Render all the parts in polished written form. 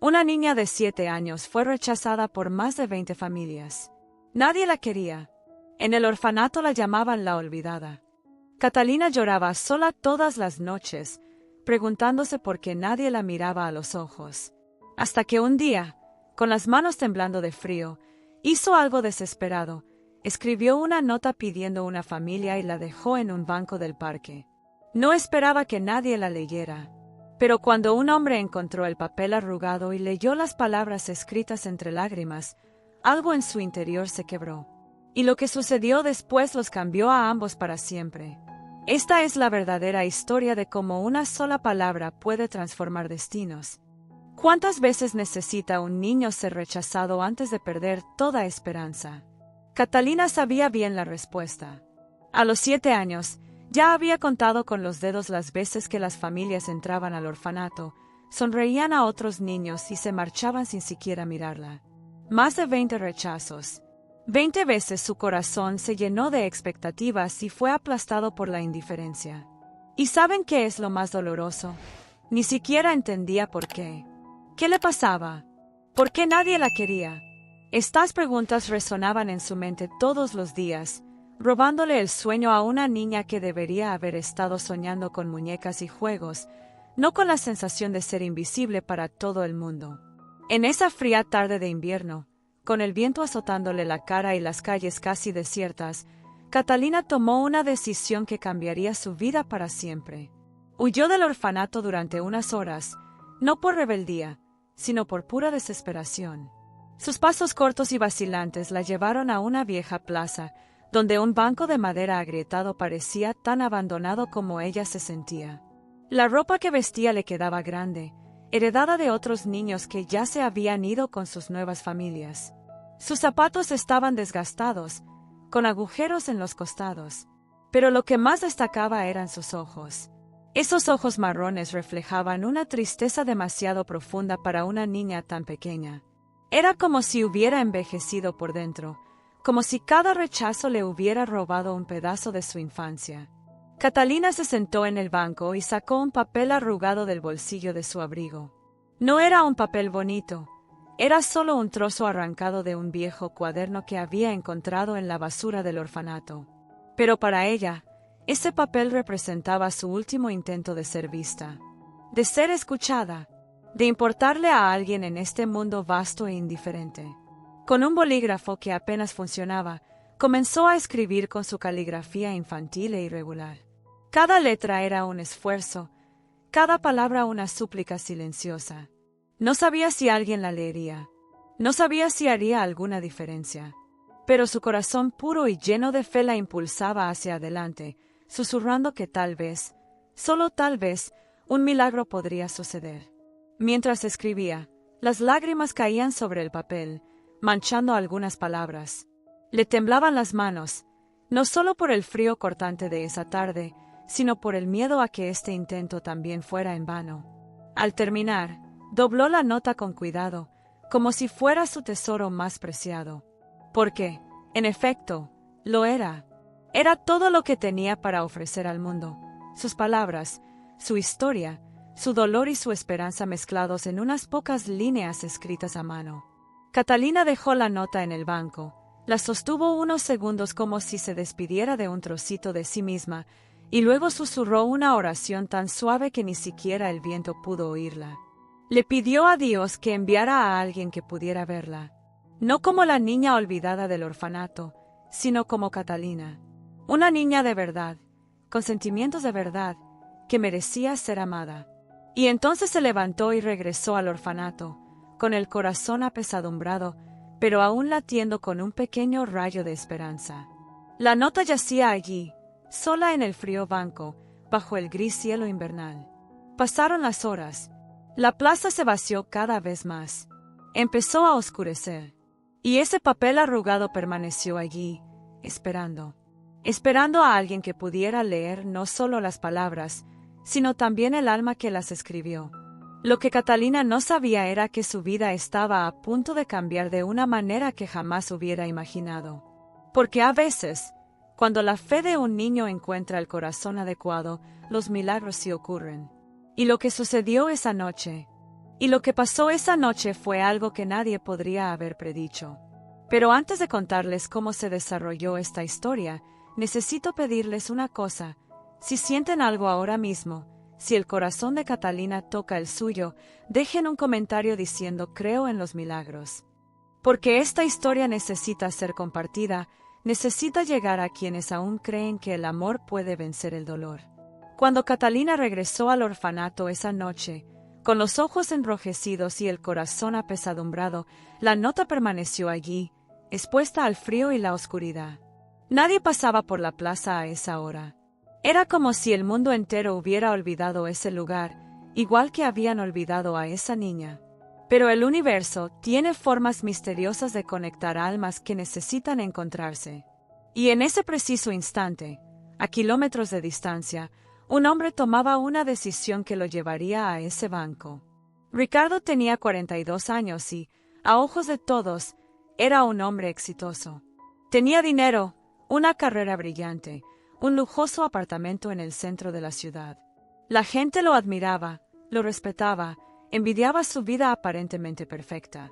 Una niña de 7 años fue rechazada por más de 20 familias. Nadie la quería. En el orfanato la llamaban la olvidada. Catalina lloraba sola todas las noches, preguntándose por qué nadie la miraba a los ojos. Hasta que un día, con las manos temblando de frío, hizo algo desesperado. Escribió una nota pidiendo una familia y la dejó en un banco del parque. No esperaba que nadie la leyera. Pero cuando un hombre encontró el papel arrugado y leyó las palabras escritas entre lágrimas, algo en su interior se quebró. Y lo que sucedió después los cambió a ambos para siempre. Esta es la verdadera historia de cómo una sola palabra puede transformar destinos. ¿Cuántas veces necesita un niño ser rechazado antes de perder toda esperanza? Catalina sabía bien la respuesta. A los 7 años, ya había contado con los dedos las veces que las familias entraban al orfanato, sonreían a otros niños y se marchaban sin siquiera mirarla. Más de 20 rechazos. 20 veces su corazón se llenó de expectativas y fue aplastado por la indiferencia. ¿Y saben qué es lo más doloroso? Ni siquiera entendía por qué. ¿Qué le pasaba? ¿Por qué nadie la quería? Estas preguntas resonaban en su mente todos los días, robándole el sueño a una niña que debería haber estado soñando con muñecas y juegos, no con la sensación de ser invisible para todo el mundo. En esa fría tarde de invierno, con el viento azotándole la cara y las calles casi desiertas, Catalina tomó una decisión que cambiaría su vida para siempre. Huyó del orfanato durante unas horas, no por rebeldía, sino por pura desesperación. Sus pasos cortos y vacilantes la llevaron a una vieja plaza, donde un banco de madera agrietado parecía tan abandonado como ella se sentía. La ropa que vestía le quedaba grande, heredada de otros niños que ya se habían ido con sus nuevas familias. Sus zapatos estaban desgastados, con agujeros en los costados, pero lo que más destacaba eran sus ojos. Esos ojos marrones reflejaban una tristeza demasiado profunda para una niña tan pequeña. Era como si hubiera envejecido por dentro, como si cada rechazo le hubiera robado un pedazo de su infancia. Catalina se sentó en el banco y sacó un papel arrugado del bolsillo de su abrigo. No era un papel bonito, era solo un trozo arrancado de un viejo cuaderno que había encontrado en la basura del orfanato. Pero para ella, ese papel representaba su último intento de ser vista, de ser escuchada, de importarle a alguien en este mundo vasto e indiferente. Con un bolígrafo que apenas funcionaba, comenzó a escribir con su caligrafía infantil e irregular. Cada letra era un esfuerzo, cada palabra una súplica silenciosa. No sabía si alguien la leería, no sabía si haría alguna diferencia, pero su corazón puro y lleno de fe la impulsaba hacia adelante, susurrando que tal vez, solo tal vez, un milagro podría suceder. Mientras escribía, las lágrimas caían sobre el papel, manchando algunas palabras. Le temblaban las manos, no solo por el frío cortante de esa tarde, sino por el miedo a que este intento también fuera en vano. Al terminar, dobló la nota con cuidado, como si fuera su tesoro más preciado. Porque, en efecto, lo era. Era todo lo que tenía para ofrecer al mundo. Sus palabras, su historia, su dolor y su esperanza mezclados en unas pocas líneas escritas a mano. Catalina dejó la nota en el banco, la sostuvo unos segundos como si se despidiera de un trocito de sí misma, y luego susurró una oración tan suave que ni siquiera el viento pudo oírla. Le pidió a Dios que enviara a alguien que pudiera verla, no como la niña olvidada del orfanato, sino como Catalina, una niña de verdad, con sentimientos de verdad, que merecía ser amada. Y entonces se levantó y regresó al orfanato, con el corazón apesadumbrado, pero aún latiendo con un pequeño rayo de esperanza. La nota yacía allí, sola en el frío banco, bajo el gris cielo invernal. Pasaron las horas. La plaza se vació cada vez más. Empezó a oscurecer. Y ese papel arrugado permaneció allí, esperando. Esperando a alguien que pudiera leer no solo las palabras, sino también el alma que las escribió. Lo que Catalina no sabía era que su vida estaba a punto de cambiar de una manera que jamás hubiera imaginado. Porque a veces, cuando la fe de un niño encuentra el corazón adecuado, los milagros sí ocurren. Y lo que sucedió esa noche Y lo que pasó esa noche fue algo que nadie podría haber predicho. Pero antes de contarles cómo se desarrolló esta historia, necesito pedirles una cosa. Si sienten algo ahora mismo, si el corazón de Catalina toca el suyo, dejen un comentario diciendo creo en los milagros. Porque esta historia necesita ser compartida, necesita llegar a quienes aún creen que el amor puede vencer el dolor. Cuando Catalina regresó al orfanato esa noche, con los ojos enrojecidos y el corazón apesadumbrado, la nota permaneció allí, expuesta al frío y la oscuridad. Nadie pasaba por la plaza a esa hora. Era como si el mundo entero hubiera olvidado ese lugar, igual que habían olvidado a esa niña. Pero el universo tiene formas misteriosas de conectar almas que necesitan encontrarse. Y en ese preciso instante, a kilómetros de distancia, un hombre tomaba una decisión que lo llevaría a ese banco. Ricardo tenía 42 años y, a ojos de todos, era un hombre exitoso. Tenía dinero, una carrera brillante, un lujoso apartamento en el centro de la ciudad. La gente lo admiraba, lo respetaba, envidiaba su vida aparentemente perfecta.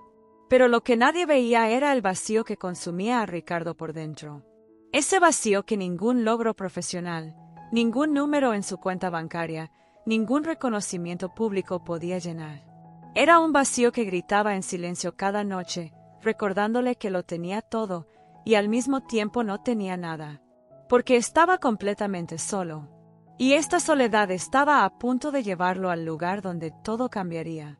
Pero lo que nadie veía era el vacío que consumía a Ricardo por dentro. Ese vacío que ningún logro profesional, ningún número en su cuenta bancaria, ningún reconocimiento público podía llenar. Era un vacío que gritaba en silencio cada noche, recordándole que lo tenía todo, y al mismo tiempo no tenía nada. Porque estaba completamente solo. Y esta soledad estaba a punto de llevarlo al lugar donde todo cambiaría.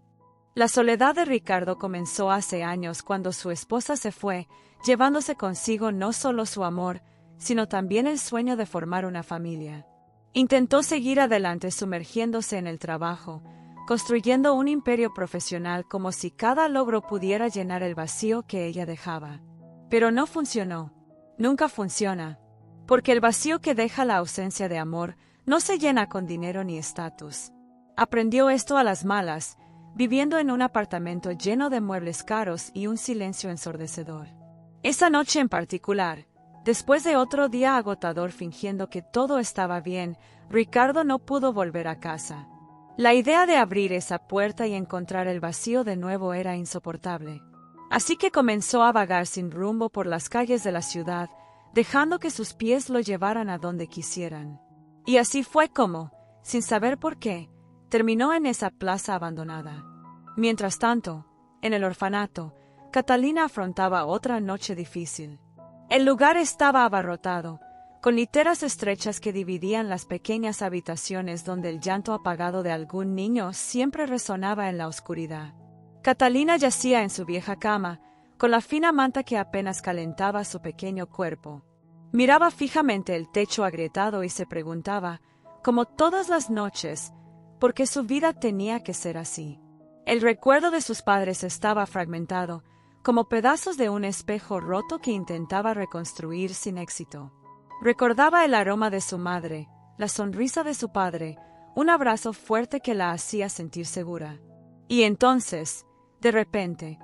La soledad de Ricardo comenzó hace años cuando su esposa se fue, llevándose consigo no solo su amor, sino también el sueño de formar una familia. Intentó seguir adelante sumergiéndose en el trabajo, construyendo un imperio profesional como si cada logro pudiera llenar el vacío que ella dejaba. Pero no funcionó. Nunca funciona. Porque el vacío que deja la ausencia de amor no se llena con dinero ni estatus. Aprendió esto a las malas, viviendo en un apartamento lleno de muebles caros y un silencio ensordecedor. Esa noche en particular, después de otro día agotador fingiendo que todo estaba bien, Ricardo no pudo volver a casa. La idea de abrir esa puerta y encontrar el vacío de nuevo era insoportable. Así que comenzó a vagar sin rumbo por las calles de la ciudad, dejando que sus pies lo llevaran a donde quisieran. Y así fue como, sin saber por qué, terminó en esa plaza abandonada. Mientras tanto, en el orfanato, Catalina afrontaba otra noche difícil. El lugar estaba abarrotado, con literas estrechas que dividían las pequeñas habitaciones donde el llanto apagado de algún niño siempre resonaba en la oscuridad. Catalina yacía en su vieja cama, con la fina manta que apenas calentaba su pequeño cuerpo. Miraba fijamente el techo agrietado y se preguntaba, como todas las noches, por qué su vida tenía que ser así. El recuerdo de sus padres estaba fragmentado, como pedazos de un espejo roto que intentaba reconstruir sin éxito. Recordaba el aroma de su madre, la sonrisa de su padre, un abrazo fuerte que la hacía sentir segura. Y entonces, de repente,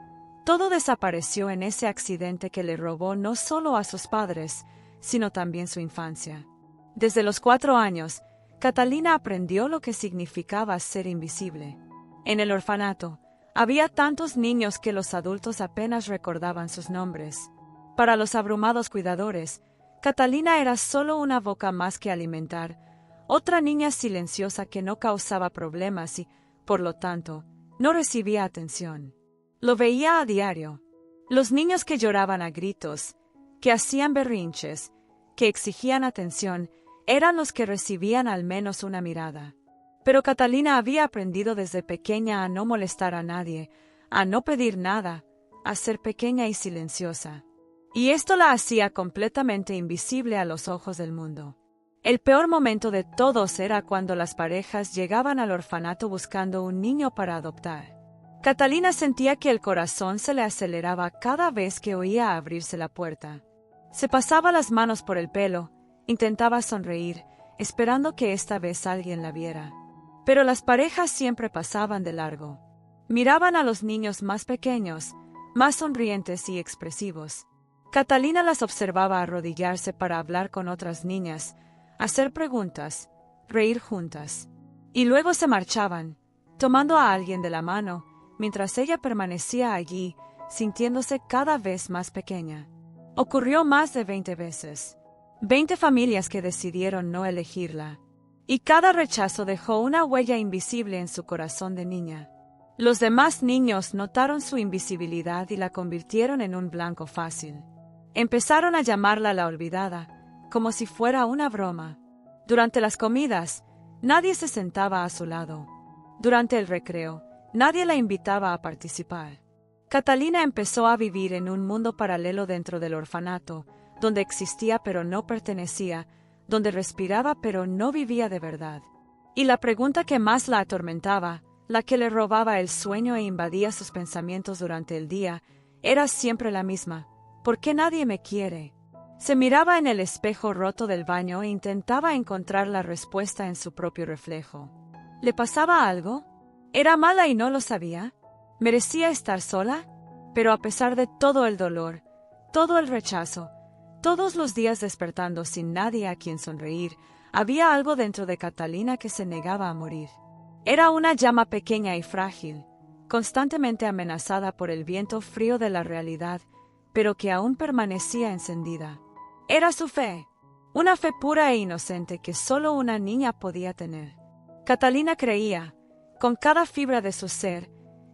todo desapareció en ese accidente que le robó no solo a sus padres, sino también su infancia. Desde los 4 años, Catalina aprendió lo que significaba ser invisible. En el orfanato, había tantos niños que los adultos apenas recordaban sus nombres. Para los abrumados cuidadores, Catalina era solo una boca más que alimentar, otra niña silenciosa que no causaba problemas y, por lo tanto, no recibía atención. Lo veía a diario. Los niños que lloraban a gritos, que hacían berrinches, que exigían atención, eran los que recibían al menos una mirada. Pero Catalina había aprendido desde pequeña a no molestar a nadie, a no pedir nada, a ser pequeña y silenciosa. Y esto la hacía completamente invisible a los ojos del mundo. El peor momento de todos era cuando las parejas llegaban al orfanato buscando un niño para adoptar. Catalina sentía que el corazón se le aceleraba cada vez que oía abrirse la puerta. Se pasaba las manos por el pelo, intentaba sonreír, esperando que esta vez alguien la viera. Pero las parejas siempre pasaban de largo. Miraban a los niños más pequeños, más sonrientes y expresivos. Catalina las observaba arrodillarse para hablar con otras niñas, hacer preguntas, reír juntas. Y luego se marchaban, tomando a alguien de la mano, mientras ella permanecía allí, sintiéndose cada vez más pequeña. Ocurrió más de 20 veces. 20 familias que decidieron no elegirla. Y cada rechazo dejó una huella invisible en su corazón de niña. Los demás niños notaron su invisibilidad y la convirtieron en un blanco fácil. Empezaron a llamarla la olvidada, como si fuera una broma. Durante las comidas, nadie se sentaba a su lado. Durante el recreo, nadie la invitaba a participar. Catalina empezó a vivir en un mundo paralelo dentro del orfanato, donde existía pero no pertenecía, donde respiraba pero no vivía de verdad. Y la pregunta que más la atormentaba, la que le robaba el sueño e invadía sus pensamientos durante el día, era siempre la misma: ¿por qué nadie me quiere? Se miraba en el espejo roto del baño e intentaba encontrar la respuesta en su propio reflejo. ¿Le pasaba algo? ¿Era mala y no lo sabía? ¿Merecía estar sola? Pero a pesar de todo el dolor, todo el rechazo, todos los días despertando sin nadie a quien sonreír, había algo dentro de Catalina que se negaba a morir. Era una llama pequeña y frágil, constantemente amenazada por el viento frío de la realidad, pero que aún permanecía encendida. Era su fe, una fe pura e inocente que solo una niña podía tener. Catalina creía, con cada fibra de su ser,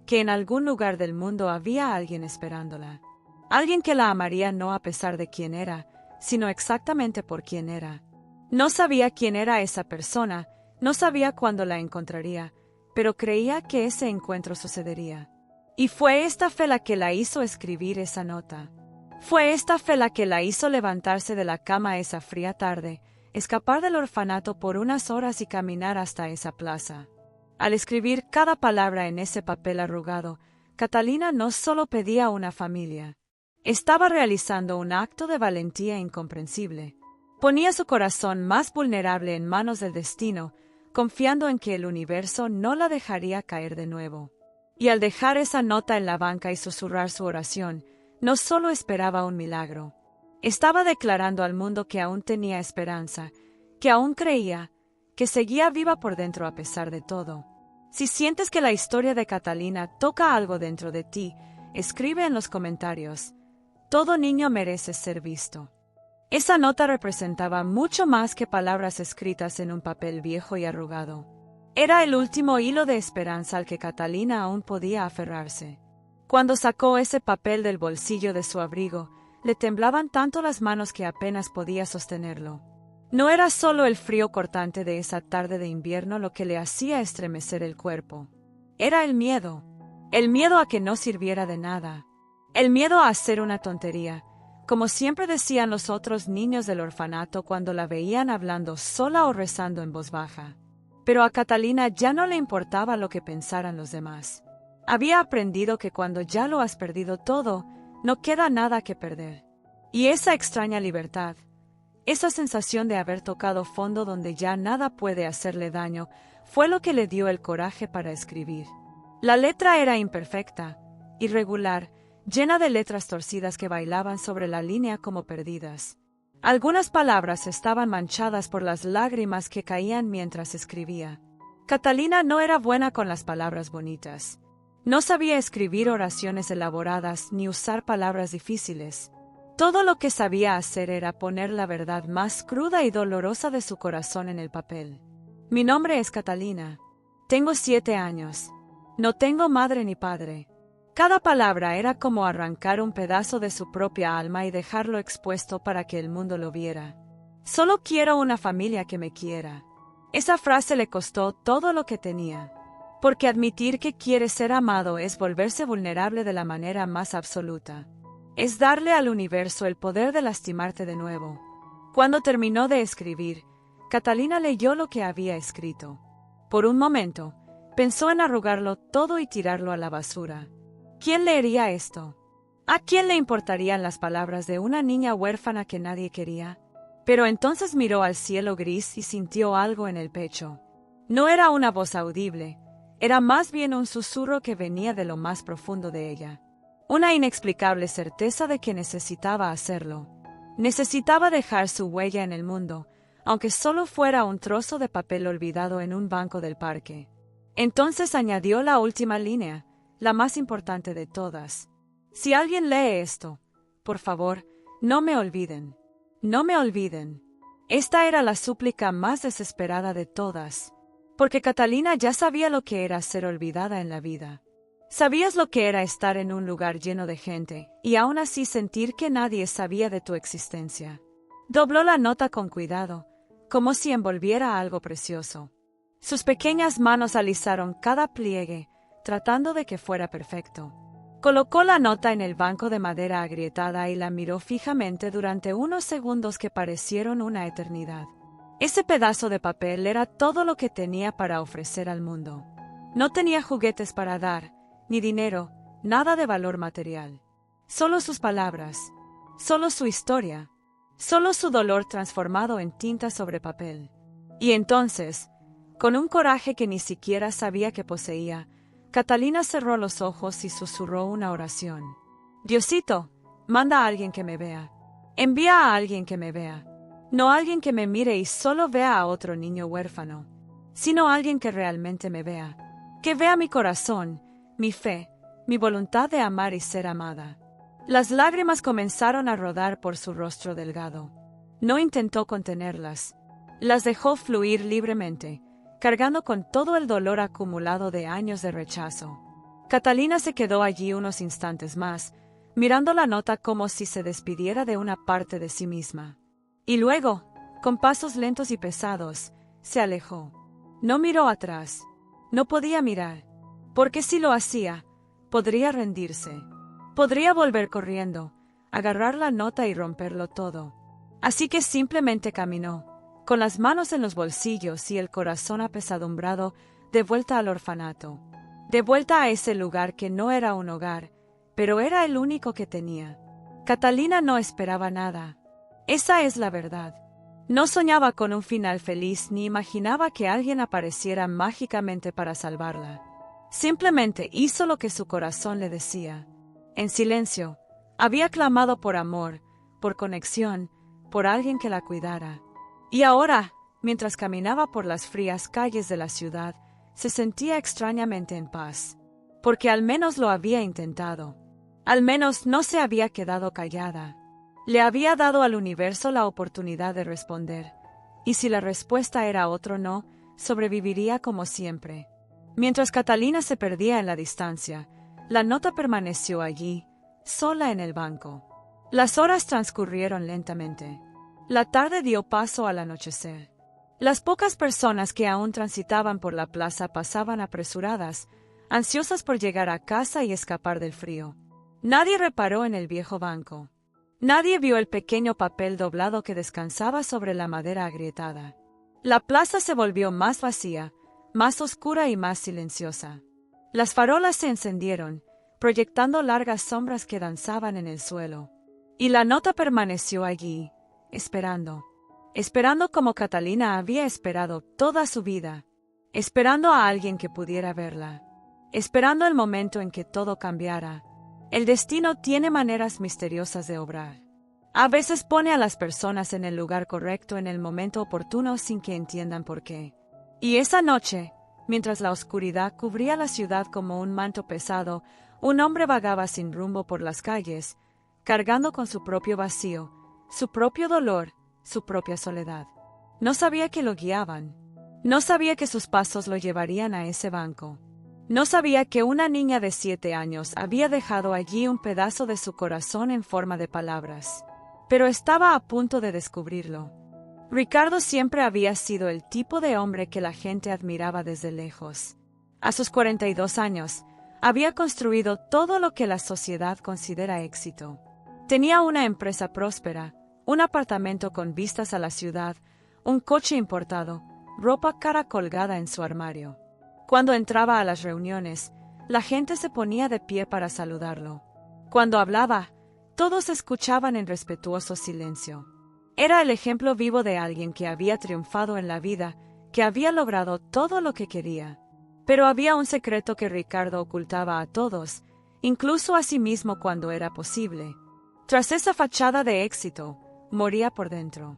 que en algún lugar del mundo había alguien esperándola. Alguien que la amaría no a pesar de quién era, sino exactamente por quién era. No sabía quién era esa persona, no sabía cuándo la encontraría, pero creía que ese encuentro sucedería. Y fue esta fe la que la hizo escribir esa nota. Fue esta fe la que la hizo levantarse de la cama esa fría tarde, escapar del orfanato por unas horas y caminar hasta esa plaza. Al escribir cada palabra en ese papel arrugado, Catalina no solo pedía una familia. Estaba realizando un acto de valentía incomprensible. Ponía su corazón más vulnerable en manos del destino, confiando en que el universo no la dejaría caer de nuevo. Y al dejar esa nota en la banca y susurrar su oración, no solo esperaba un milagro. Estaba declarando al mundo que aún tenía esperanza, que aún creía, que seguía viva por dentro a pesar de todo. Si sientes que la historia de Catalina toca algo dentro de ti, escribe en los comentarios: todo niño merece ser visto. Esa nota representaba mucho más que palabras escritas en un papel viejo y arrugado. Era el último hilo de esperanza al que Catalina aún podía aferrarse. Cuando sacó ese papel del bolsillo de su abrigo, le temblaban tanto las manos que apenas podía sostenerlo. No era solo el frío cortante de esa tarde de invierno lo que le hacía estremecer el cuerpo. Era el miedo a que no sirviera de nada, el miedo a hacer una tontería, como siempre decían los otros niños del orfanato cuando la veían hablando sola o rezando en voz baja. Pero a Catalina ya no le importaba lo que pensaran los demás. Había aprendido que cuando ya lo has perdido todo, no queda nada que perder. Y esa extraña libertad, esa sensación de haber tocado fondo donde ya nada puede hacerle daño, fue lo que le dio el coraje para escribir. La letra era imperfecta, irregular, llena de letras torcidas que bailaban sobre la línea como perdidas. Algunas palabras estaban manchadas por las lágrimas que caían mientras escribía. Catalina no era buena con las palabras bonitas. No sabía escribir oraciones elaboradas ni usar palabras difíciles. Todo lo que sabía hacer era poner la verdad más cruda y dolorosa de su corazón en el papel. Mi nombre es Catalina. Tengo 7 años. No tengo madre ni padre. Cada palabra era como arrancar un pedazo de su propia alma y dejarlo expuesto para que el mundo lo viera. Solo quiero una familia que me quiera. Esa frase le costó todo lo que tenía. Porque admitir que quiere ser amado es volverse vulnerable de la manera más absoluta. Es darle al universo el poder de lastimarte de nuevo. Cuando terminó de escribir, Catalina leyó lo que había escrito. Por un momento, pensó en arrugarlo todo y tirarlo a la basura. ¿Quién leería esto? ¿A quién le importarían las palabras de una niña huérfana que nadie quería? Pero entonces miró al cielo gris y sintió algo en el pecho. No era una voz audible, era más bien un susurro que venía de lo más profundo de ella. Una inexplicable certeza de que necesitaba hacerlo. Necesitaba dejar su huella en el mundo, aunque solo fuera un trozo de papel olvidado en un banco del parque. Entonces añadió la última línea: la más importante de todas. Si alguien lee esto, por favor, no me olviden. No me olviden. Esta era la súplica más desesperada de todas, porque Catalina ya sabía lo que era ser olvidada en la vida. Sabías lo que era estar en un lugar lleno de gente y aún así sentir que nadie sabía de tu existencia. Dobló la nota con cuidado, como si envolviera algo precioso. Sus pequeñas manos alisaron cada pliegue, tratando de que fuera perfecto. Colocó la nota en el banco de madera agrietada y la miró fijamente durante unos segundos que parecieron una eternidad. Ese pedazo de papel era todo lo que tenía para ofrecer al mundo. No tenía juguetes para dar, ni dinero, nada de valor material. Solo sus palabras, solo su historia, solo su dolor transformado en tinta sobre papel. Y entonces, con un coraje que ni siquiera sabía que poseía, Catalina cerró los ojos y susurró una oración. Diosito, manda a alguien que me vea. Envía a alguien que me vea. No alguien que me mire y solo vea a otro niño huérfano, sino alguien que realmente me vea. Que vea mi corazón, mi fe, mi voluntad de amar y ser amada. Las lágrimas comenzaron a rodar por su rostro delgado. No intentó contenerlas. Las dejó fluir libremente, cargando con todo el dolor acumulado de años de rechazo. Catalina se quedó allí unos instantes más, mirando la nota como si se despidiera de una parte de sí misma. Y luego, con pasos lentos y pesados, se alejó. No miró atrás. No podía mirar, porque si lo hacía, podría rendirse. Podría volver corriendo, agarrar la nota y romperlo todo. Así que simplemente caminó, con las manos en los bolsillos y el corazón apesadumbrado, de vuelta al orfanato. De vuelta a ese lugar que no era un hogar, pero era el único que tenía. Catalina no esperaba nada. Esa es la verdad. No soñaba con un final feliz ni imaginaba que alguien apareciera mágicamente para salvarla. Simplemente hizo lo que su corazón le decía. En silencio, había clamado por amor, por conexión, por alguien que la cuidara. Y ahora, mientras caminaba por las frías calles de la ciudad, se sentía extrañamente en paz. Porque al menos lo había intentado. Al menos no se había quedado callada. Le había dado al universo la oportunidad de responder. Y si la respuesta era otro no, sobreviviría como siempre. Mientras Catalina se perdía en la distancia, la nota permaneció allí, sola en el banco. Las horas transcurrieron lentamente. La tarde dio paso al anochecer. Las pocas personas que aún transitaban por la plaza pasaban apresuradas, ansiosas por llegar a casa y escapar del frío. Nadie reparó en el viejo banco. Nadie vio el pequeño papel doblado que descansaba sobre la madera agrietada. La plaza se volvió más vacía, más oscura y más silenciosa. Las farolas se encendieron, proyectando largas sombras que danzaban en el suelo. Y la nota permaneció allí, esperando. Esperando como Catalina había esperado toda su vida. Esperando a alguien que pudiera verla. Esperando el momento en que todo cambiara. El destino tiene maneras misteriosas de obrar. A veces pone a las personas en el lugar correcto en el momento oportuno sin que entiendan por qué. Y esa noche, mientras la oscuridad cubría la ciudad como un manto pesado, un hombre vagaba sin rumbo por las calles, cargando con su propio vacío, su propio dolor, su propia soledad. No sabía que lo guiaban. No sabía que sus pasos lo llevarían a ese banco. No sabía que una niña de 7 años había dejado allí un pedazo de su corazón en forma de palabras. Pero estaba a punto de descubrirlo. Ricardo siempre había sido el tipo de hombre que la gente admiraba desde lejos. A sus 42 años, había construido todo lo que la sociedad considera éxito. Tenía una empresa próspera, un apartamento con vistas a la ciudad, un coche importado, ropa cara colgada en su armario. Cuando entraba a las reuniones, la gente se ponía de pie para saludarlo. Cuando hablaba, todos escuchaban en respetuoso silencio. Era el ejemplo vivo de alguien que había triunfado en la vida, que había logrado todo lo que quería. Pero había un secreto que Ricardo ocultaba a todos, incluso a sí mismo cuando era posible. Tras esa fachada de éxito, moría por dentro.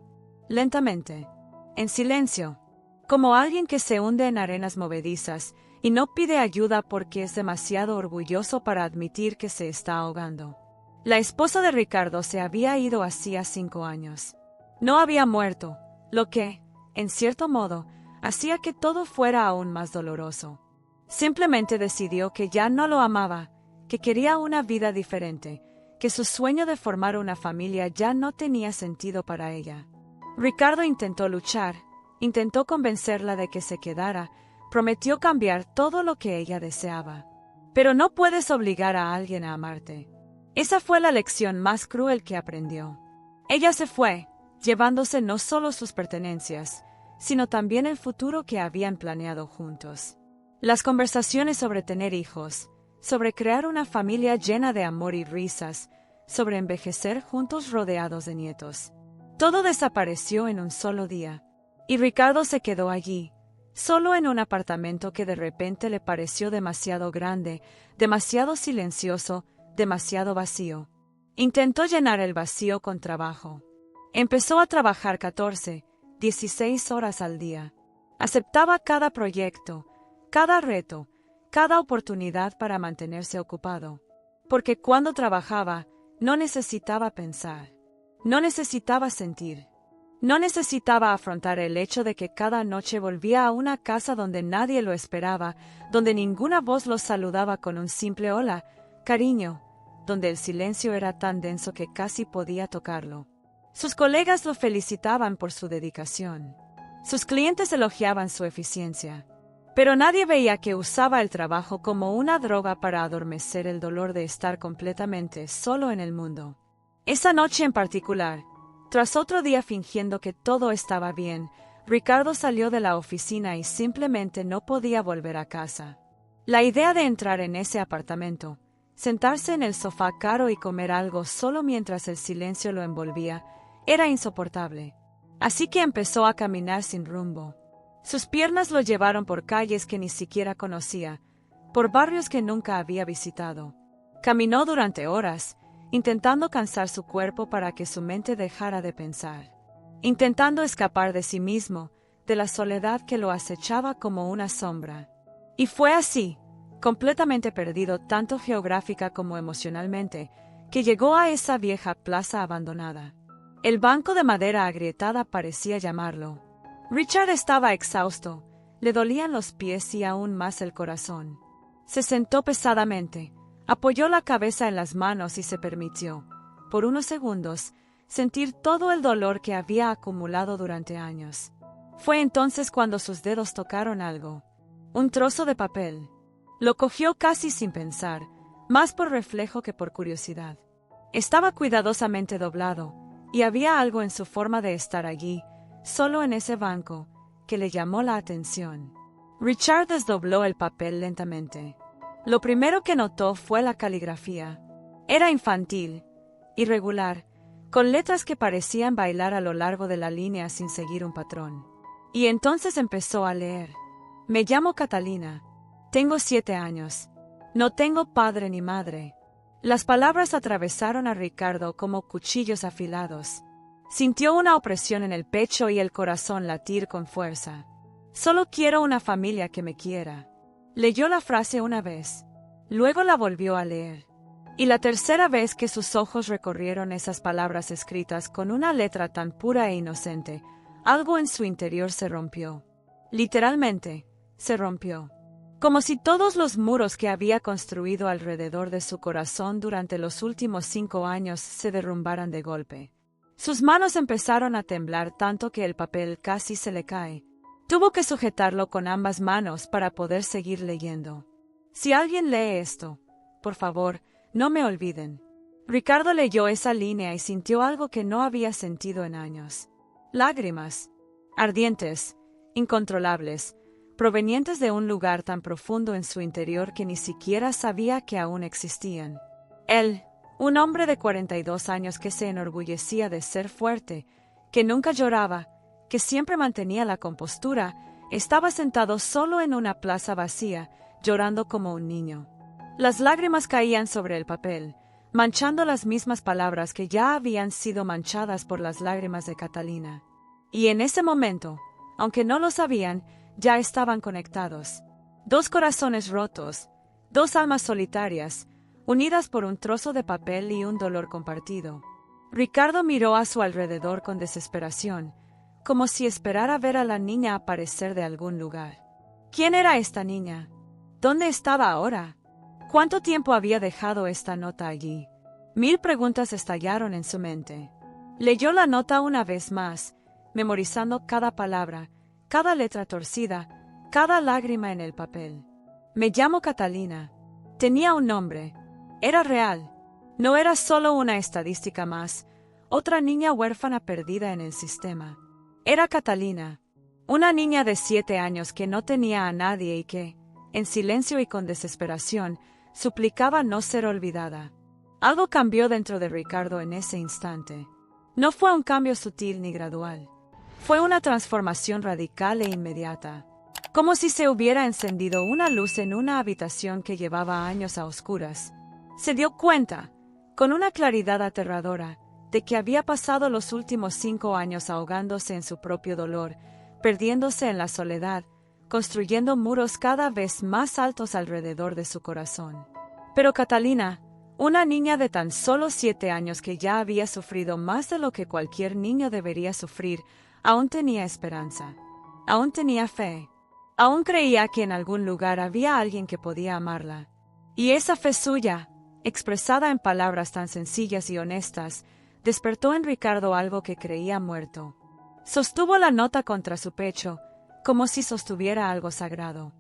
Lentamente, en silencio. Como alguien que se hunde en arenas movedizas y no pide ayuda porque es demasiado orgulloso para admitir que se está ahogando. La esposa de Ricardo se había ido hacía 5 años. No había muerto, lo que, en cierto modo, hacía que todo fuera aún más doloroso. Simplemente decidió que ya no lo amaba, que quería una vida diferente, que su sueño de formar una familia ya no tenía sentido para ella. Ricardo intentó luchar, intentó convencerla de que se quedara, prometió cambiar todo lo que ella deseaba. Pero no puedes obligar a alguien a amarte. Esa fue la lección más cruel que aprendió. Ella se fue, llevándose no solo sus pertenencias, sino también el futuro que habían planeado juntos. Las conversaciones sobre tener hijos, sobre crear una familia llena de amor y risas, sobre envejecer juntos rodeados de nietos. Todo desapareció en un solo día, y Ricardo se quedó allí, solo en un apartamento que de repente le pareció demasiado grande, demasiado silencioso, demasiado vacío. Intentó llenar el vacío con trabajo. Empezó a trabajar 14, 16 horas al día. Aceptaba cada proyecto, cada reto, cada oportunidad para mantenerse ocupado. Porque cuando trabajaba, no necesitaba pensar. No necesitaba sentir. No necesitaba afrontar el hecho de que cada noche volvía a una casa donde nadie lo esperaba, donde ninguna voz lo saludaba con un simple hola, cariño, donde el silencio era tan denso que casi podía tocarlo. Sus colegas lo felicitaban por su dedicación. Sus clientes elogiaban su eficiencia. Pero nadie veía que usaba el trabajo como una droga para adormecer el dolor de estar completamente solo en el mundo. Esa noche en particular, tras otro día fingiendo que todo estaba bien, Ricardo salió de la oficina y simplemente no podía volver a casa. La idea de entrar en ese apartamento, sentarse en el sofá caro y comer algo solo mientras el silencio lo envolvía, era insoportable. Así que empezó a caminar sin rumbo. Sus piernas lo llevaron por calles que ni siquiera conocía, por barrios que nunca había visitado. Caminó durante horas, intentando cansar su cuerpo para que su mente dejara de pensar. Intentando escapar de sí mismo, de la soledad que lo acechaba como una sombra. Y fue así, completamente perdido tanto geográfica como emocionalmente, que llegó a esa vieja plaza abandonada. El banco de madera agrietada parecía llamarlo. Richard estaba exhausto, le dolían los pies y aún más el corazón. Se sentó pesadamente, apoyó la cabeza en las manos y se permitió, por unos segundos, sentir todo el dolor que había acumulado durante años. Fue entonces cuando sus dedos tocaron algo, un trozo de papel. Lo cogió casi sin pensar, más por reflejo que por curiosidad. Estaba cuidadosamente doblado, y había algo en su forma de estar allí, solo en ese banco, que le llamó la atención. Richard desdobló el papel lentamente. Lo primero que notó fue la caligrafía. Era infantil, irregular, con letras que parecían bailar a lo largo de la línea sin seguir un patrón. Y entonces empezó a leer. Me llamo Catalina. Tengo 7 años. No tengo padre ni madre. Las palabras atravesaron a Ricardo como cuchillos afilados. Sintió una opresión en el pecho y el corazón latir con fuerza. Solo quiero una familia que me quiera. Leyó la frase una vez. Luego la volvió a leer. Y la tercera vez que sus ojos recorrieron esas palabras escritas con una letra tan pura e inocente, algo en su interior se rompió. Literalmente, se rompió. Como si todos los muros que había construido alrededor de su corazón durante los últimos 5 años se derrumbaran de golpe. Sus manos empezaron a temblar tanto que el papel casi se le cae. Tuvo que sujetarlo con ambas manos para poder seguir leyendo. Si alguien lee esto, por favor, no me olviden. Ricardo leyó esa línea y sintió algo que no había sentido en años. Lágrimas, ardientes, incontrolables, provenientes de un lugar tan profundo en su interior que ni siquiera sabía que aún existían. Él, un hombre de 42 años que se enorgullecía de ser fuerte, que nunca lloraba, que siempre mantenía la compostura, estaba sentado solo en una plaza vacía, llorando como un niño. Las lágrimas caían sobre el papel, manchando las mismas palabras que ya habían sido manchadas por las lágrimas de Catalina. Y en ese momento, aunque no lo sabían, ya estaban conectados. Dos corazones rotos, dos almas solitarias, unidas por un trozo de papel y un dolor compartido. Ricardo miró a su alrededor con desesperación, como si esperara ver a la niña aparecer de algún lugar. ¿Quién era esta niña? ¿Dónde estaba ahora? ¿Cuánto tiempo había dejado esta nota allí? 1000 preguntas estallaron en su mente. Leyó la nota una vez más, memorizando cada palabra, cada letra torcida, cada lágrima en el papel. Me llamo Catalina. Tenía un nombre. Era real. No era solo una estadística más, otra niña huérfana perdida en el sistema. Era Catalina, una niña de 7 años que no tenía a nadie y que, en silencio y con desesperación, suplicaba no ser olvidada. Algo cambió dentro de Ricardo en ese instante. No fue un cambio sutil ni gradual. Fue una transformación radical e inmediata. Como si se hubiera encendido una luz en una habitación que llevaba años a oscuras. Se dio cuenta, con una claridad aterradora, de que había pasado los últimos 5 años ahogándose en su propio dolor, perdiéndose en la soledad, construyendo muros cada vez más altos alrededor de su corazón. Pero Catalina, una niña de tan solo 7 años que ya había sufrido más de lo que cualquier niño debería sufrir, aún tenía esperanza. Aún tenía fe. Aún creía que en algún lugar había alguien que podía amarla. Y esa fe suya, expresada en palabras tan sencillas y honestas, despertó en Ricardo algo que creía muerto. Sostuvo la nota contra su pecho, como si sostuviera algo sagrado.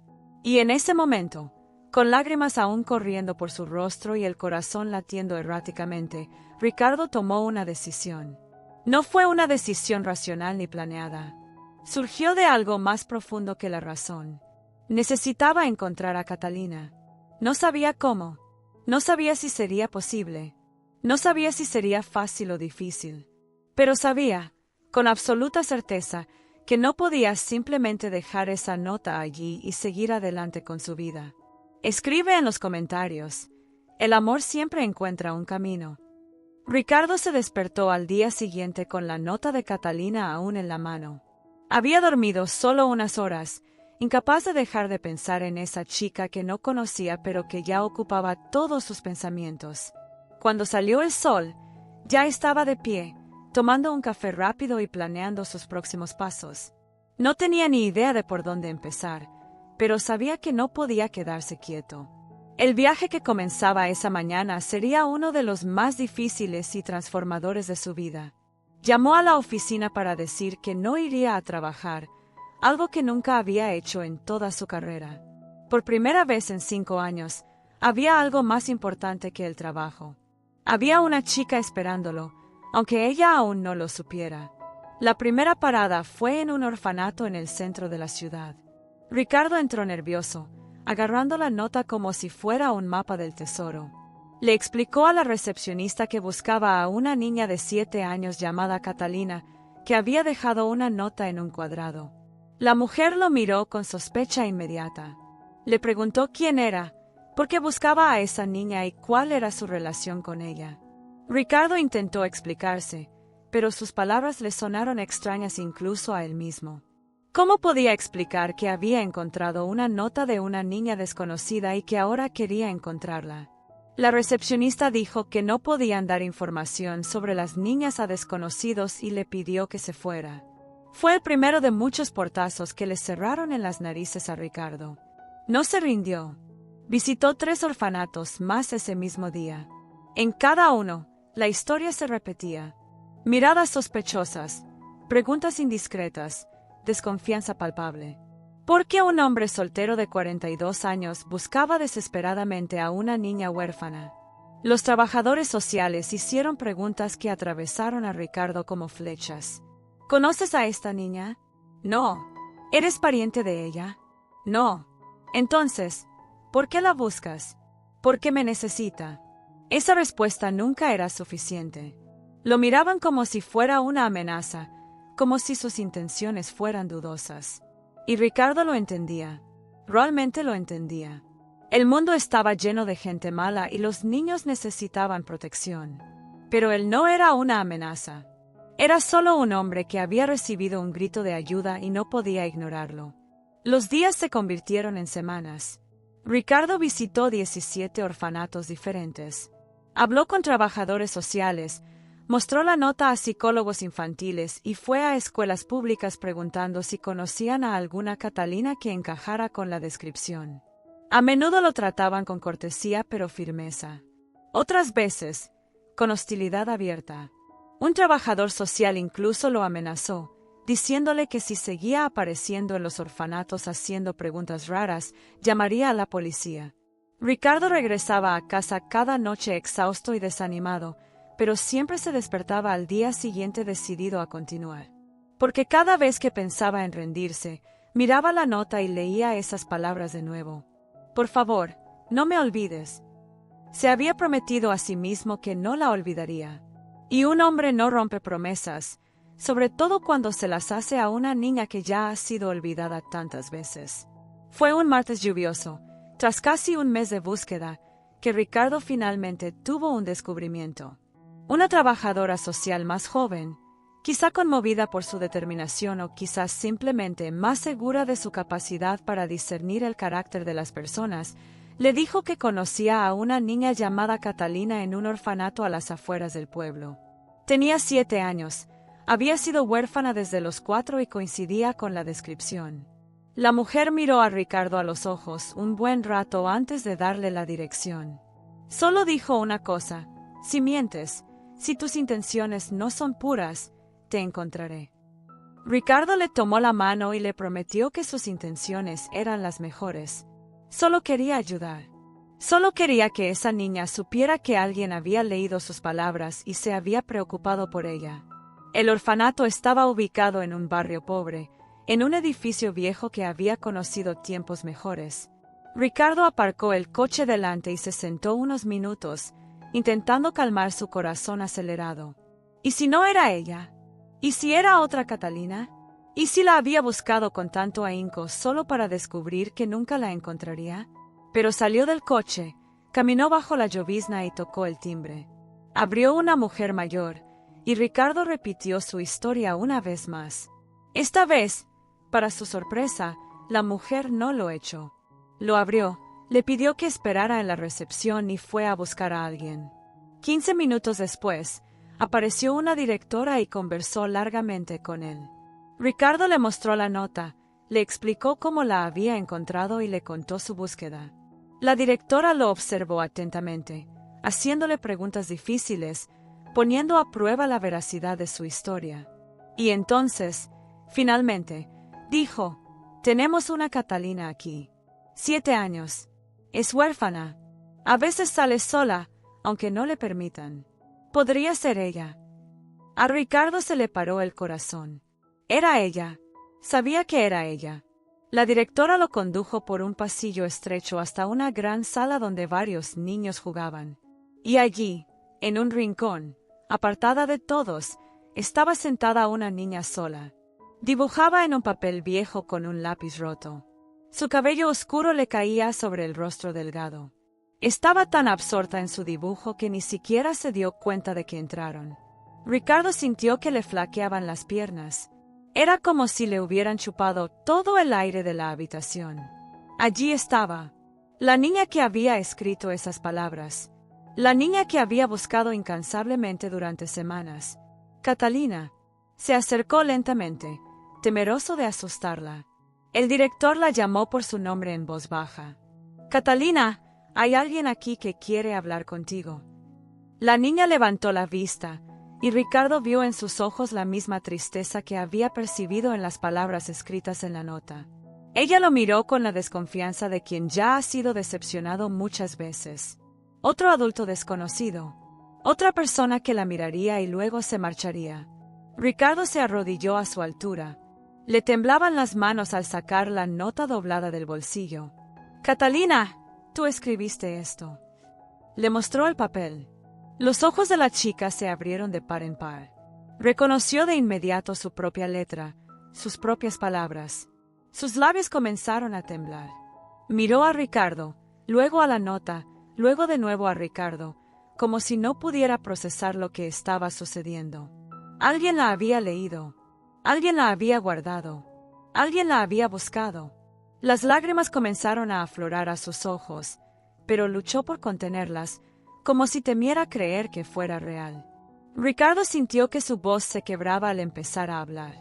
Y en ese momento, con lágrimas aún corriendo por su rostro y el corazón latiendo erráticamente, Ricardo tomó una decisión. No fue una decisión racional ni planeada. Surgió de algo más profundo que la razón. Necesitaba encontrar a Catalina. No sabía cómo. No sabía si sería posible. No sabía si sería fácil o difícil. Pero sabía, con absoluta certeza, que no podía simplemente dejar esa nota allí y seguir adelante con su vida. Escribe en los comentarios. El amor siempre encuentra un camino. Ricardo se despertó al día siguiente con la nota de Catalina aún en la mano. Había dormido solo unas horas, incapaz de dejar de pensar en esa chica que no conocía pero que ya ocupaba todos sus pensamientos. Cuando salió el sol, ya estaba de pie, tomando un café rápido y planeando sus próximos pasos. No tenía ni idea de por dónde empezar, pero sabía que no podía quedarse quieto. El viaje que comenzaba esa mañana sería uno de los más difíciles y transformadores de su vida. Llamó a la oficina para decir que no iría a trabajar, algo que nunca había hecho en toda su carrera. Por primera vez en 5 años, había algo más importante que el trabajo. Había una chica esperándolo, aunque ella aún no lo supiera. La primera parada fue en un orfanato en el centro de la ciudad. Ricardo entró nervioso, agarrando la nota como si fuera un mapa del tesoro. Le explicó a la recepcionista que buscaba a una niña de 7 años llamada Catalina, que había dejado una nota en un cuadrado. La mujer lo miró con sospecha inmediata. Le preguntó quién era, por qué buscaba a esa niña y cuál era su relación con ella. Ricardo intentó explicarse, pero sus palabras le sonaron extrañas incluso a él mismo. ¿Cómo podía explicar que había encontrado una nota de una niña desconocida y que ahora quería encontrarla? La recepcionista dijo que no podían dar información sobre las niñas a desconocidos y le pidió que se fuera. Fue el primero de muchos portazos que le cerraron en las narices a Ricardo. No se rindió. Visitó 3 orfanatos más ese mismo día. En cada uno, la historia se repetía. Miradas sospechosas, preguntas indiscretas, desconfianza palpable. ¿Por qué un hombre soltero de 42 años buscaba desesperadamente a una niña huérfana? Los trabajadores sociales hicieron preguntas que atravesaron a Ricardo como flechas. ¿Conoces a esta niña? No. ¿Eres pariente de ella? No. Entonces, ¿por qué la buscas? ¿Por qué me necesita? Esa respuesta nunca era suficiente. Lo miraban como si fuera una amenaza, como si sus intenciones fueran dudosas. Y Ricardo lo entendía. Realmente lo entendía. El mundo estaba lleno de gente mala y los niños necesitaban protección. Pero él no era una amenaza. Era solo un hombre que había recibido un grito de ayuda y no podía ignorarlo. Los días se convirtieron en semanas. Ricardo visitó 17 orfanatos diferentes. Habló con trabajadores sociales, mostró la nota a psicólogos infantiles y fue a escuelas públicas preguntando si conocían a alguna Catalina que encajara con la descripción. A menudo lo trataban con cortesía pero firmeza. Otras veces, con hostilidad abierta. Un trabajador social incluso lo amenazó, diciéndole que si seguía apareciendo en los orfanatos haciendo preguntas raras, llamaría a la policía. Ricardo regresaba a casa cada noche exhausto y desanimado, pero siempre se despertaba al día siguiente decidido a continuar. Porque cada vez que pensaba en rendirse, miraba la nota y leía esas palabras de nuevo. Por favor, no me olvides. Se había prometido a sí mismo que no la olvidaría. Y un hombre no rompe promesas, sobre todo cuando se las hace a una niña que ya ha sido olvidada tantas veces. Fue un martes lluvioso, tras casi un mes de búsqueda, que Ricardo finalmente tuvo un descubrimiento. Una trabajadora social más joven, quizá conmovida por su determinación o quizás simplemente más segura de su capacidad para discernir el carácter de las personas, le dijo que conocía a una niña llamada Catalina en un orfanato a las afueras del pueblo. Tenía 7 años, había sido huérfana desde los 4 y coincidía con la descripción. La mujer miró a Ricardo a los ojos un buen rato antes de darle la dirección. Solo dijo una cosa: si mientes, si tus intenciones no son puras, te encontraré. Ricardo le tomó la mano y le prometió que sus intenciones eran las mejores. Solo quería ayudar. Solo quería que esa niña supiera que alguien había leído sus palabras y se había preocupado por ella. El orfanato estaba ubicado en un barrio pobre, en un edificio viejo que había conocido tiempos mejores. Ricardo aparcó el coche delante y se sentó unos minutos, intentando calmar su corazón acelerado. ¿Y si no era ella? ¿Y si era otra Catalina? ¿Y si la había buscado con tanto ahínco solo para descubrir que nunca la encontraría? Pero salió del coche, caminó bajo la llovizna y tocó el timbre. Abrió una mujer mayor, y Ricardo repitió su historia una vez más. Esta vez, para su sorpresa, la mujer no lo echó. Lo abrió, le pidió que esperara en la recepción y fue a buscar a alguien. 15 minutos después, apareció una directora y conversó largamente con él. Ricardo le mostró la nota, le explicó cómo la había encontrado y le contó su búsqueda. La directora lo observó atentamente, haciéndole preguntas difíciles, poniendo a prueba la veracidad de su historia. Y entonces, finalmente, dijo: tenemos una Catalina aquí. 7 años. Es huérfana. A veces sale sola, aunque no le permitan. Podría ser ella. A Ricardo se le paró el corazón. Era ella. Sabía que era ella. La directora lo condujo por un pasillo estrecho hasta una gran sala donde varios niños jugaban. Y allí, en un rincón, apartada de todos, estaba sentada una niña sola. Dibujaba en un papel viejo con un lápiz roto. Su cabello oscuro le caía sobre el rostro delgado. Estaba tan absorta en su dibujo que ni siquiera se dio cuenta de que entraron. Ricardo sintió que le flaqueaban las piernas. Era como si le hubieran chupado todo el aire de la habitación. Allí estaba, la niña que había escrito esas palabras, la niña que había buscado incansablemente durante semanas. Catalina. Se acercó lentamente, temeroso de asustarla. El director la llamó por su nombre en voz baja. Catalina, hay alguien aquí que quiere hablar contigo. La niña levantó la vista, y Ricardo vio en sus ojos la misma tristeza que había percibido en las palabras escritas en la nota. Ella lo miró con la desconfianza de quien ya ha sido decepcionado muchas veces. Otro adulto desconocido. Otra persona que la miraría y luego se marcharía. Ricardo se arrodilló a su altura. Le temblaban las manos al sacar la nota doblada del bolsillo. «Catalina, tú escribiste esto». Le mostró el papel. Los ojos de la chica se abrieron de par en par. Reconoció de inmediato su propia letra, sus propias palabras. Sus labios comenzaron a temblar. Miró a Ricardo, luego a la nota, luego de nuevo a Ricardo, como si no pudiera procesar lo que estaba sucediendo. Alguien la había leído. Alguien la había guardado. Alguien la había buscado. Las lágrimas comenzaron a aflorar a sus ojos, pero luchó por contenerlas, como si temiera creer que fuera real. Ricardo sintió que su voz se quebraba al empezar a hablar.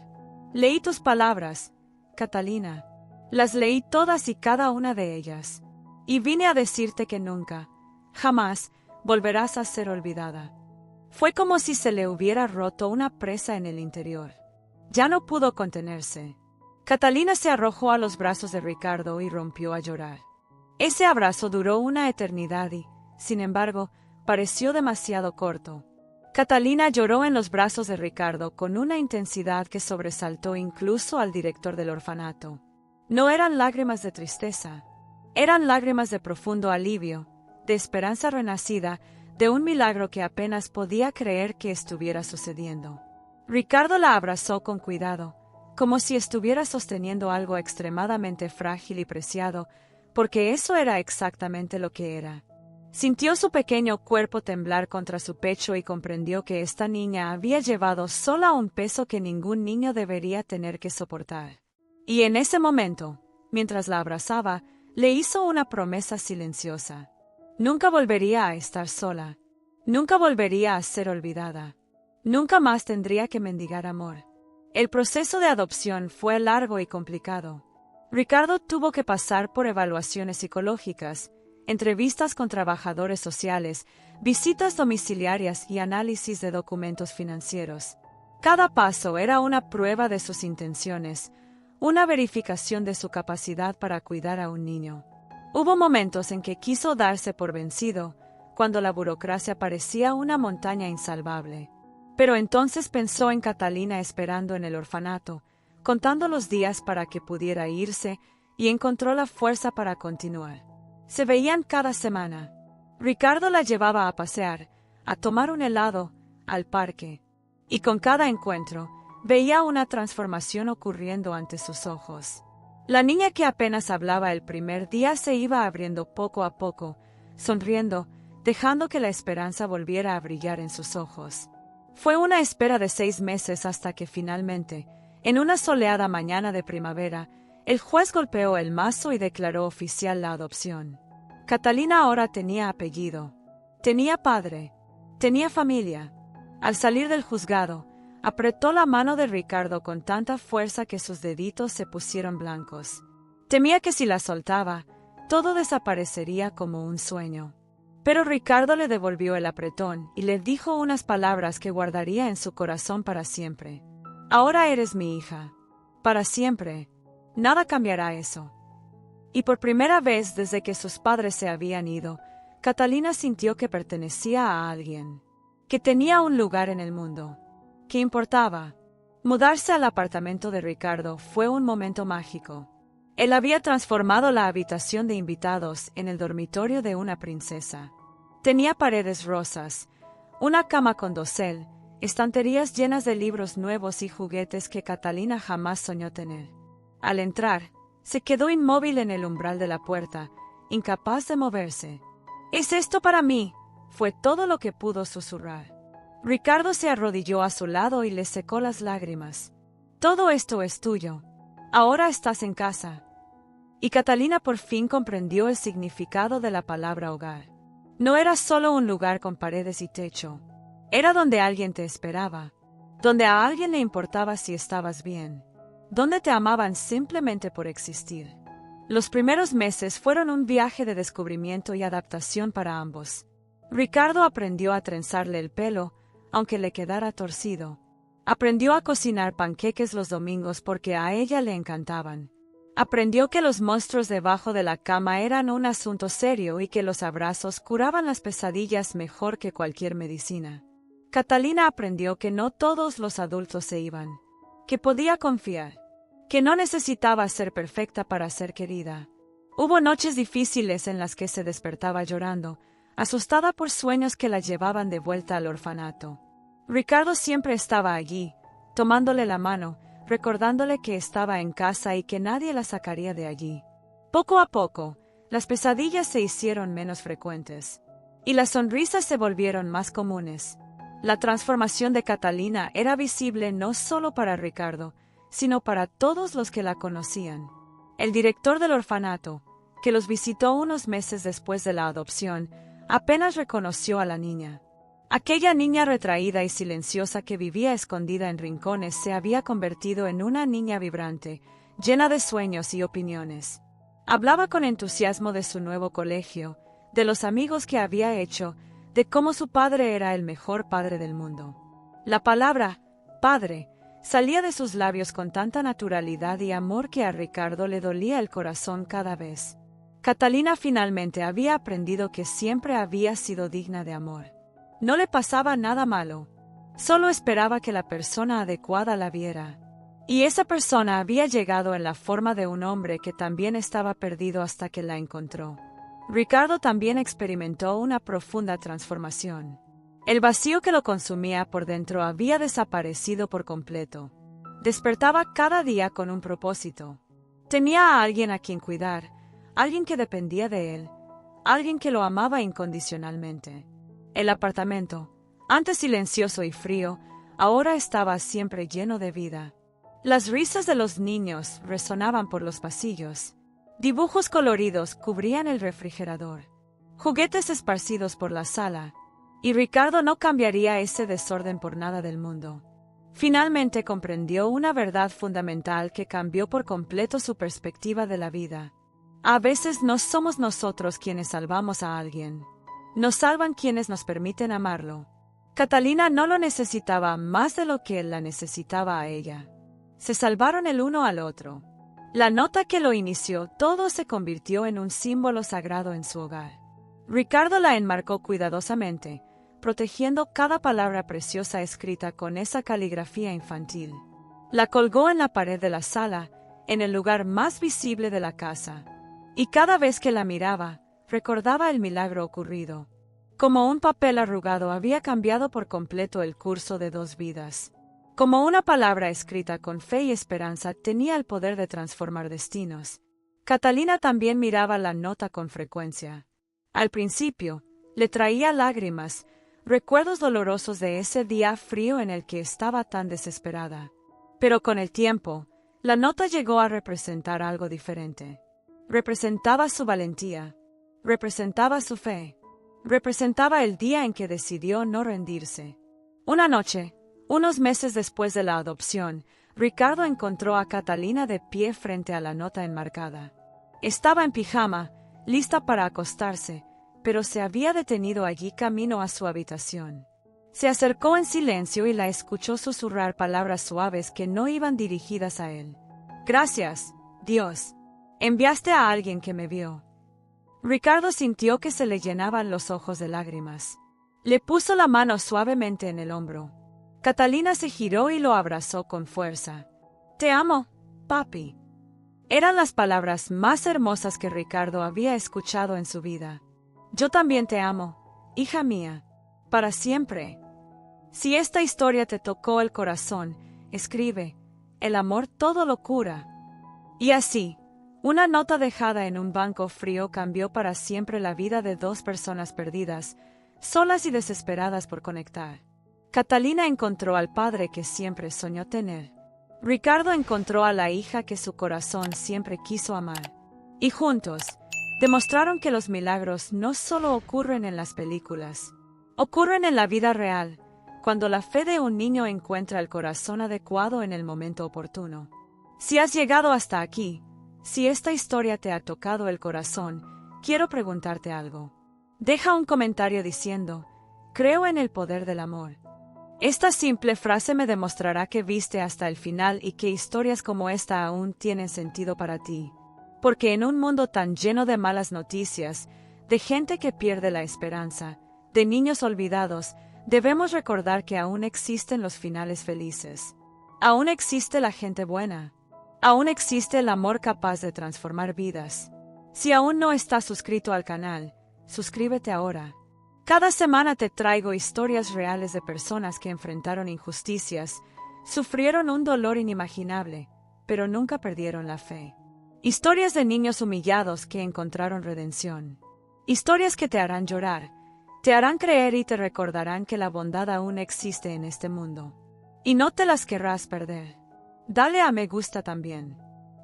Leí tus palabras, Catalina. Las leí todas y cada una de ellas. Y vine a decirte que nunca, jamás, volverás a ser olvidada. Fue como si se le hubiera roto una presa en el interior. Ya no pudo contenerse. Catalina se arrojó a los brazos de Ricardo y rompió a llorar. Ese abrazo duró una eternidad y, sin embargo, pareció demasiado corto. Catalina lloró en los brazos de Ricardo con una intensidad que sobresaltó incluso al director del orfanato. No eran lágrimas de tristeza, eran lágrimas de profundo alivio, de esperanza renacida, de un milagro que apenas podía creer que estuviera sucediendo. Ricardo la abrazó con cuidado, como si estuviera sosteniendo algo extremadamente frágil y preciado, porque eso era exactamente lo que era. Sintió su pequeño cuerpo temblar contra su pecho y comprendió que esta niña había llevado sola un peso que ningún niño debería tener que soportar. Y en ese momento, mientras la abrazaba, le hizo una promesa silenciosa. Nunca volvería a estar sola. Nunca volvería a ser olvidada. Nunca más tendría que mendigar amor. El proceso de adopción fue largo y complicado. Ricardo tuvo que pasar por evaluaciones psicológicas, entrevistas con trabajadores sociales, visitas domiciliarias y análisis de documentos financieros. Cada paso era una prueba de sus intenciones, una verificación de su capacidad para cuidar a un niño. Hubo momentos en que quiso darse por vencido, cuando la burocracia parecía una montaña insalvable. Pero entonces pensó en Catalina esperando en el orfanato, contando los días para que pudiera irse, y encontró la fuerza para continuar. Se veían cada semana. Ricardo la llevaba a pasear, a tomar un helado, al parque. Y con cada encuentro, veía una transformación ocurriendo ante sus ojos. La niña que apenas hablaba el primer día se iba abriendo poco a poco, sonriendo, dejando que la esperanza volviera a brillar en sus ojos. Fue una espera de 6 meses hasta que finalmente, en una soleada mañana de primavera, el juez golpeó el mazo y declaró oficial la adopción. Catalina ahora tenía apellido, tenía padre, tenía familia. Al salir del juzgado, apretó la mano de Ricardo con tanta fuerza que sus deditos se pusieron blancos. Temía que si la soltaba, todo desaparecería como un sueño. Pero Ricardo le devolvió el apretón y le dijo unas palabras que guardaría en su corazón para siempre. Ahora eres mi hija. Para siempre. Nada cambiará eso. Y por primera vez desde que sus padres se habían ido, Catalina sintió que pertenecía a alguien. Que tenía un lugar en el mundo. Que importaba. Mudarse al apartamento de Ricardo fue un momento mágico. Él había transformado la habitación de invitados en el dormitorio de una princesa. Tenía paredes rosas, una cama con dosel, estanterías llenas de libros nuevos y juguetes que Catalina jamás soñó tener. Al entrar, se quedó inmóvil en el umbral de la puerta, incapaz de moverse. «¿Es esto para mí?», fue todo lo que pudo susurrar. Ricardo se arrodilló a su lado y le secó las lágrimas. «Todo esto es tuyo. Ahora estás en casa». Y Catalina por fin comprendió el significado de la palabra hogar. No era solo un lugar con paredes y techo. Era donde alguien te esperaba, donde a alguien le importaba si estabas bien, donde te amaban simplemente por existir. Los primeros meses fueron un viaje de descubrimiento y adaptación para ambos. Ricardo aprendió a trenzarle el pelo, aunque le quedara torcido. Aprendió a cocinar panqueques los domingos porque a ella le encantaban. Aprendió que los monstruos debajo de la cama eran un asunto serio y que los abrazos curaban las pesadillas mejor que cualquier medicina. Catalina aprendió que no todos los adultos se iban, que podía confiar, que no necesitaba ser perfecta para ser querida. Hubo noches difíciles en las que se despertaba llorando, asustada por sueños que la llevaban de vuelta al orfanato. Ricardo siempre estaba allí, tomándole la mano, recordándole que estaba en casa y que nadie la sacaría de allí. Poco a poco, las pesadillas se hicieron menos frecuentes, y las sonrisas se volvieron más comunes. La transformación de Catalina era visible no solo para Ricardo, sino para todos los que la conocían. El director del orfanato, que los visitó unos meses después de la adopción, apenas reconoció a la niña. Aquella niña retraída y silenciosa que vivía escondida en rincones se había convertido en una niña vibrante, llena de sueños y opiniones. Hablaba con entusiasmo de su nuevo colegio, de los amigos que había hecho, de cómo su padre era el mejor padre del mundo. La palabra «padre» salía de sus labios con tanta naturalidad y amor que a Ricardo le dolía el corazón cada vez. Catalina finalmente había aprendido que siempre había sido digna de amor. No le pasaba nada malo. Solo esperaba que la persona adecuada la viera. Y esa persona había llegado en la forma de un hombre que también estaba perdido hasta que la encontró. Ricardo también experimentó una profunda transformación. El vacío que lo consumía por dentro había desaparecido por completo. Despertaba cada día con un propósito. Tenía a alguien a quien cuidar, alguien que dependía de él, alguien que lo amaba incondicionalmente. El apartamento, antes silencioso y frío, ahora estaba siempre lleno de vida. Las risas de los niños resonaban por los pasillos. Dibujos coloridos cubrían el refrigerador. Juguetes esparcidos por la sala. Y Ricardo no cambiaría ese desorden por nada del mundo. Finalmente comprendió una verdad fundamental que cambió por completo su perspectiva de la vida. A veces no somos nosotros quienes salvamos a alguien. Nos salvan quienes nos permiten amarlo. Catalina no lo necesitaba más de lo que él la necesitaba a ella. Se salvaron el uno al otro. La nota que lo inició todo se convirtió en un símbolo sagrado en su hogar. Ricardo la enmarcó cuidadosamente, protegiendo cada palabra preciosa escrita con esa caligrafía infantil. La colgó en la pared de la sala, en el lugar más visible de la casa. Y cada vez que la miraba, recordaba el milagro ocurrido. Como un papel arrugado había cambiado por completo el curso de 2 vidas. Como una palabra escrita con fe y esperanza tenía el poder de transformar destinos. Catalina también miraba la nota con frecuencia. Al principio, le traía lágrimas, recuerdos dolorosos de ese día frío en el que estaba tan desesperada. Pero con el tiempo, la nota llegó a representar algo diferente. Representaba su valentía, representaba su fe, representaba el día en que decidió no rendirse. Una noche, unos meses después de la adopción, Ricardo encontró a Catalina de pie frente a la nota enmarcada. Estaba en pijama, lista para acostarse, pero se había detenido allí camino a su habitación. Se acercó en silencio y la escuchó susurrar palabras suaves que no iban dirigidas a él. «Gracias, Dios. Enviaste a alguien que me vio». Ricardo sintió que se le llenaban los ojos de lágrimas. Le puso la mano suavemente en el hombro. Catalina se giró y lo abrazó con fuerza. «Te amo, papi». Eran las palabras más hermosas que Ricardo había escuchado en su vida. «Yo también te amo, hija mía, para siempre». Si esta historia te tocó el corazón, escribe, el amor todo lo cura. Y así, una nota dejada en un banco frío cambió para siempre la vida de 2 personas perdidas, solas y desesperadas por conectar. Catalina encontró al padre que siempre soñó tener. Ricardo encontró a la hija que su corazón siempre quiso amar. Y juntos, demostraron que los milagros no solo ocurren en las películas, ocurren en la vida real, cuando la fe de un niño encuentra el corazón adecuado en el momento oportuno. Si has llegado hasta aquí, si esta historia te ha tocado el corazón, quiero preguntarte algo. Deja un comentario diciendo, «Creo en el poder del amor». Esta simple frase me demostrará que viste hasta el final y que historias como esta aún tienen sentido para ti. Porque en un mundo tan lleno de malas noticias, de gente que pierde la esperanza, de niños olvidados, debemos recordar que aún existen los finales felices. Aún existe la gente buena. Aún existe el amor capaz de transformar vidas. Si aún no estás suscrito al canal, suscríbete ahora. Cada semana te traigo historias reales de personas que enfrentaron injusticias, sufrieron un dolor inimaginable, pero nunca perdieron la fe. Historias de niños humillados que encontraron redención. Historias que te harán llorar, te harán creer y te recordarán que la bondad aún existe en este mundo. Y no te las querrás perder. Dale a me gusta también.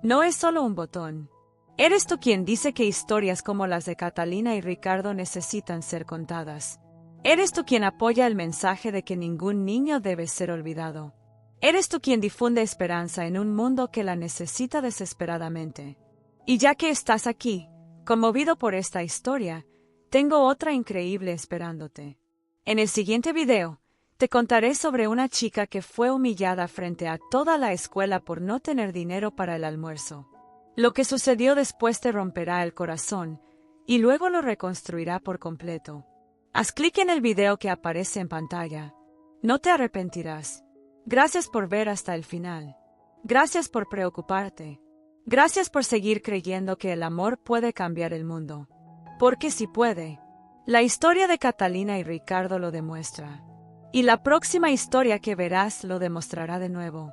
No es solo un botón. Eres tú quien dice que historias como las de Catalina y Ricardo necesitan ser contadas. Eres tú quien apoya el mensaje de que ningún niño debe ser olvidado. Eres tú quien difunde esperanza en un mundo que la necesita desesperadamente. Y ya que estás aquí, conmovido por esta historia, tengo otra increíble esperándote. En el siguiente video, te contaré sobre una chica que fue humillada frente a toda la escuela por no tener dinero para el almuerzo. Lo que sucedió después te romperá el corazón, y luego lo reconstruirá por completo. Haz clic en el video que aparece en pantalla. No te arrepentirás. Gracias por ver hasta el final. Gracias por preocuparte. Gracias por seguir creyendo que el amor puede cambiar el mundo. Porque sí puede. La historia de Catalina y Ricardo lo demuestra. Y la próxima historia que verás lo demostrará de nuevo.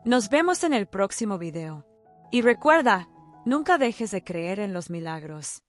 Nos vemos en el próximo video. Y recuerda, nunca dejes de creer en los milagros.